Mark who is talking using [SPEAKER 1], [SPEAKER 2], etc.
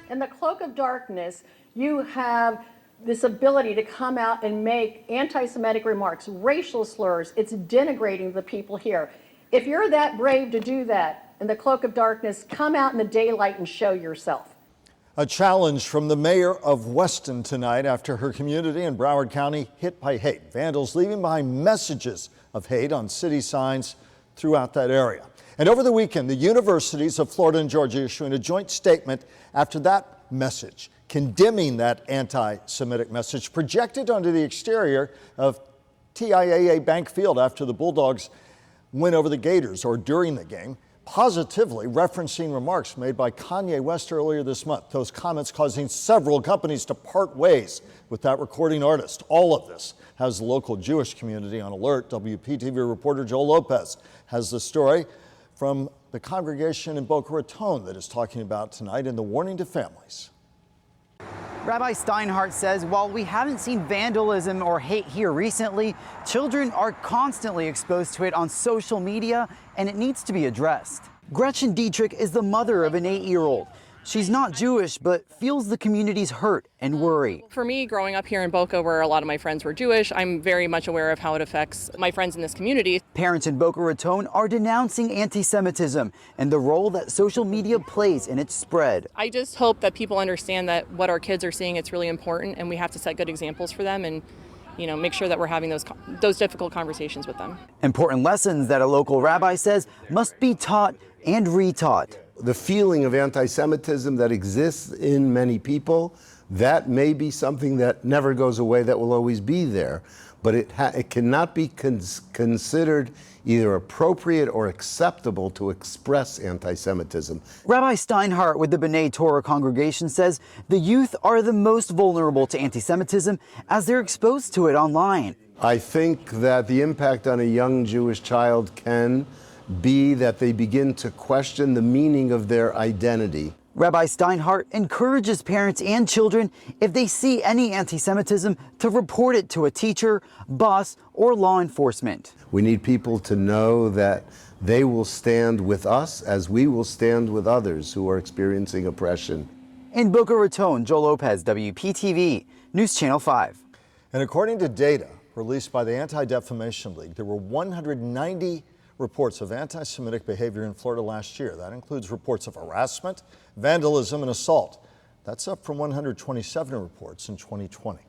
[SPEAKER 1] In the cloak of darkness, you have this ability to come out and make anti-Semitic remarks, racial slurs. It's denigrating the people here. If you're that brave to do that in the cloak of darkness, come out in the daylight and show yourself.
[SPEAKER 2] A challenge from the mayor of Weston tonight after her community in Broward County hit by hate. Vandals leaving behind messages of hate on city signs throughout that area. And over the weekend, the universities of Florida and Georgia issuing a joint statement after that message, condemning that anti-Semitic message projected onto the exterior of TIAA Bank Field after the Bulldogs win over the Gators, or during the game, positively referencing remarks made by Kanye West earlier this month. Those comments causing several companies to part ways with that recording artist. All of this has the local Jewish community on alert. WPTV reporter Joel Lopez has the story from the congregation in Boca Raton that is talking about tonight in the warning to families.
[SPEAKER 3] Rabbi Steinhardt says while we haven't seen vandalism or hate here recently, children are constantly exposed to it on social media, and it needs to be addressed. Gretchen Dietrich is the mother of an 8-year-old. She's not Jewish, but feels the community's hurt and worry.
[SPEAKER 4] For me, growing up here in Boca, where a lot of my friends were Jewish, I'm very much aware of how it affects my friends in this community.
[SPEAKER 3] Parents in Boca Raton are denouncing anti-Semitism and the role that social media plays in its spread.
[SPEAKER 4] I just hope that people understand that what our kids are seeing, it's really important, and we have to set good examples for them and make sure that we're having those difficult conversations with them.
[SPEAKER 3] Important lessons that a local rabbi says must be taught and retaught.
[SPEAKER 5] The feeling of anti-Semitism that exists in many people, that may be something that never goes away, that will always be there. But it cannot be considered either appropriate or acceptable to express anti-Semitism.
[SPEAKER 3] Rabbi Steinhardt with the B'nai Torah congregation says the youth are the most vulnerable to anti-Semitism as they're exposed to it online.
[SPEAKER 5] I think that the impact on a young Jewish child can be that they begin to question the meaning of their identity.
[SPEAKER 3] Rabbi Steinhardt encourages parents and children, if they see any anti-Semitism, to report it to a teacher, boss, or law enforcement.
[SPEAKER 5] We need people to know that they will stand with us as we will stand with others who are experiencing oppression.
[SPEAKER 3] In Boca Raton, Joel Lopez, WPTV, News Channel 5.
[SPEAKER 2] And according to data released by the Anti-Defamation League, there were 190 reports of anti-Semitic behavior in Florida last year. That includes reports of harassment, vandalism, and assault. That's up from 127 reports in 2020.